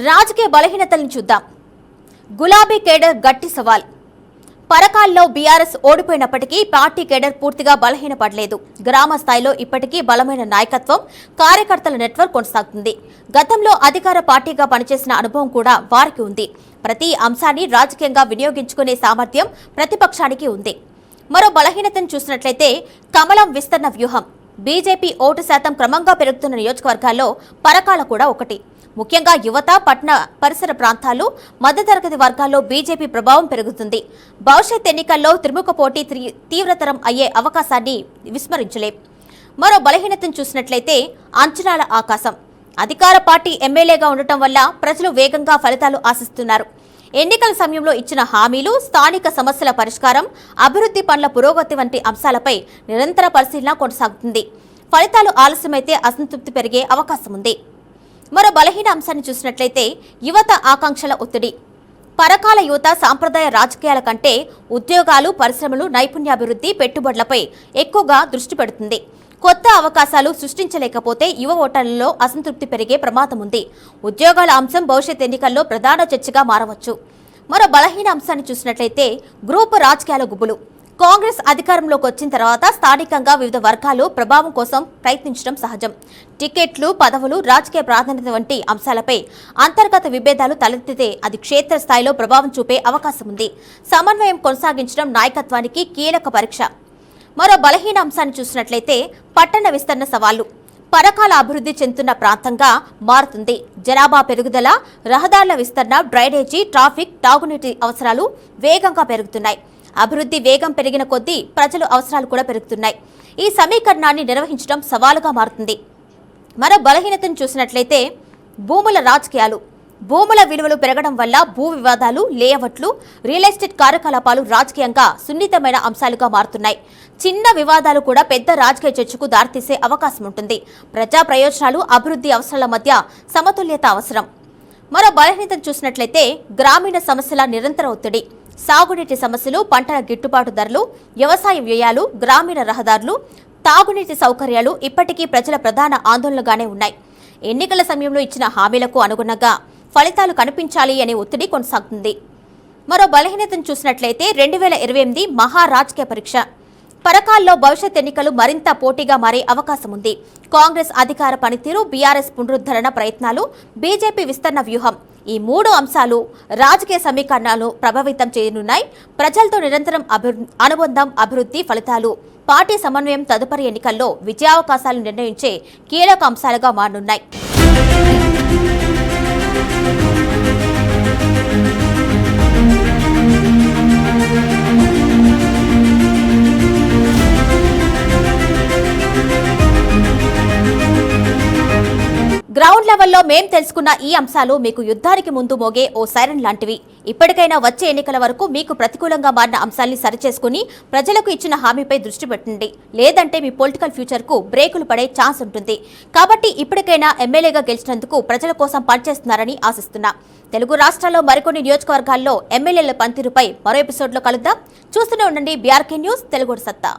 రాజకీయ బలహీనతలను చూద్దాం. గులాబీ కేడర్ గట్టి సవాల్. పరకాల్లో బీఆర్ఎస్ ఓడిపోయినప్పటికీ పార్టీ కేడర్ పూర్తిగా బలహీనపడలేదు. గ్రామ స్థాయిలో ఇప్పటికీ బలమైన నాయకత్వం, కార్యకర్తల నెట్వర్క్ కొనసాగుతుంది. గతంలో అధికార పార్టీగా పనిచేసిన అనుభవం కూడా వారికి ఉంది. ప్రతి అంశాన్ని రాజకీయంగా వినియోగించుకునే సామర్థ్యం ప్రతిపక్షానికి ఉంది. మరో బలహీనతను చూసినట్లయితే కమలం విస్తరణ వ్యూహం. బీజేపీ ఓటు శాతం క్రమంగా పెరుగుతున్న నియోజకవర్గాల్లో పరకాల కూడా ఒకటి. ముఖ్యంగా యువత, పట్టణ పరిసర ప్రాంతాలు, మధ్యతరగతి వర్గాల్లో బీజేపీ ప్రభావం పెరుగుతుంది. భవిష్యత్ ఎన్నికల్లో త్రిముఖ పోటీ తీవ్రతరం అయ్యే అవకాశాన్ని విస్మరించలేం. మరో బలహీనతను చూసినట్లయితే అంచనాల ఆకాశం. అధికార పార్టీ ఎమ్మెల్యేగా ఉండటం వల్ల ప్రజలు వేగంగా ఫలితాలు ఆశిస్తున్నారు. ఎన్నికల సమయంలో ఇచ్చిన హామీలు, స్థానిక సమస్యల పరిష్కారం, అభివృద్ధి పనుల పురోగతి వంటి అంశాలపై నిరంతర పరిశీలన కొనసాగుతుంది. ఫలితాలు ఆలస్యమైతే అసంతృప్తి పెరిగే అవకాశం ఉంది. మరో బలహీన అంశాన్ని చూసినట్లయితే యువత ఆకాంక్షల ఒత్తిడి. పరకాల యువత సాంప్రదాయ రాజకీయాల కంటే ఉద్యోగాలు, పరిశ్రమలు, నైపుణ్యాభివృద్ధి, పెట్టుబడులపై ఎక్కువగా దృష్టి పెడుతుంది. కొత్త అవకాశాలు సృష్టించలేకపోతే యువ ఓటర్లలో అసంతృప్తి పెరిగే ప్రమాదం ఉంది. ఉద్యోగాల అంశం భవిష్యత్ ఎన్నికల్లో ప్రధాన చర్చగా మారవచ్చు. మరో బలహీన అంశాన్ని చూసినట్లయితే గ్రూపు రాజకీయాల గుబులు. కాంగ్రెస్ అధికారంలోకి వచ్చిన తర్వాత స్థానికంగా వివిధ వర్గాలు ప్రభావం కోసం ప్రయత్నించడం సహజం. టికెట్లు, పదవులు, రాజకీయ ప్రాధాన్యత వంటి అంశాలపై అంతర్గత విభేదాలు తలెత్తితే అది క్షేత్రస్థాయిలో ప్రభావం చూపే అవకాశం ఉంది. సమన్వయం కొనసాగించడం నాయకత్వానికి కీలక పరీక్ష. మరో బలహీన అంశాన్ని చూసినట్లయితే పట్టణ విస్తరణ సవాళ్లు. పరకాల అభివృద్ధి చెందుతున్న ప్రాంతంగా మారుతుంది. జనాభా పెరుగుదల, రహదారుల విస్తరణ, డ్రైనేజీ, ట్రాఫిక్, తాగునీటి అవసరాలు వేగంగా పెరుగుతున్నాయి. అభివృద్ధి వేగం పెరిగిన కొద్దీ ప్రజల అవసరాలు కూడా పెరుగుతున్నాయి. ఈ సమీకరణాన్ని నిర్వహించడం సవాలుగా మారుతుంది. మరో బలహీనతను చూసినట్లయితే భూముల రాజకీయాలు. భూముల విలువలు పెరగడం వల్ల భూ వివాదాలు, లేఅవుట్లు, రియల్ ఎస్టేట్ కార్యకలాపాలు రాజకీయంగా సున్నితమైన అంశాలుగా మారుతున్నాయి. చిన్న వివాదాలు కూడా పెద్ద రాజకీయ చర్చకు దారితీసే అవకాశం ఉంటుంది. ప్రజా ప్రయోజనాలు, అభివృద్ధి అవసరాల మధ్య సమతుల్యత అవసరం. మరో బలహీనతను చూసినట్లయితే గ్రామీణ సమస్యల నిరంతర ఒత్తిడి. సాగునీటి సమస్యలు, పంటల గిట్టుబాటు ధరలు, వ్యవసాయ వ్యయాలు, గ్రామీణ రహదారులు, తాగునీటి సౌకర్యాలు ఇప్పటికీ ప్రజల ప్రధాన ఆందోళనగానే ఉన్నాయి. ఎన్నికల సమయంలో ఇచ్చిన హామీలకు అనుగుణంగా ఫలితాలు కనిపించాలి అనే ఒత్తిడి కొనసాగుతుంది. మరో బలహీనతను చూసినట్లయితే 2028 మహా రాజకీయ పరీక్ష. పరకాల్లో భవిష్యత్ ఎన్నికలు మరింత పోటీగా మారే అవకాశం ఉంది. కాంగ్రెస్ అధికార పనితీరు, బీఆర్ఎస్ పునరుద్ధరణ ప్రయత్నాలు, బీజేపీ విస్తరణ వ్యూహం, ఈ మూడు అంశాలు రాజకీయ సమీకరణాలను ప్రభావితం చేయనున్నాయి. ప్రజలతో నిరంతరం అనుబంధం, అభివృద్ధి, ఫలితాలు, పార్టీ సమన్వయం తదుపరి ఎన్నికల్లో విజయావకాశాలు నిర్ణయించే కీలక అంశాలుగా మారనున్నాయి. గ్రౌండ్ లెవెల్లో మేం తెలుసుకున్న ఈ అంశాలు మీకు యుద్ధానికి ముందు మోగే ఓ సైరన్ లాంటివి. ఇప్పటికైనా వచ్చే ఎన్నికల వరకు మీకు ప్రతికూలంగా మారిన అంశాల్ని సరిచేసుకుని ప్రజలకు ఇచ్చిన హామీపై దృష్టి పెట్టండి. లేదంటే మీ పొలిటికల్ ఫ్యూచర్కు బ్రేకులు పడే ఛాన్స్ ఉంటుంది. కాబట్టి ఇప్పటికైనా ఎమ్మెల్యేగా గెలిచినందుకు ప్రజల కోసం పనిచేస్తున్నారని ఆశిస్తున్నా. తెలుగు రాష్ట్రాల్లో మరికొన్ని నియోజకవర్గాల్లో ఎమ్మెల్యేల పనితీరుపై మరో ఎపిసోడ్లో కలుద్దాం. చూస్తూనే ఉండండి బీఆర్కే న్యూస్, తెలుగు సత్తా.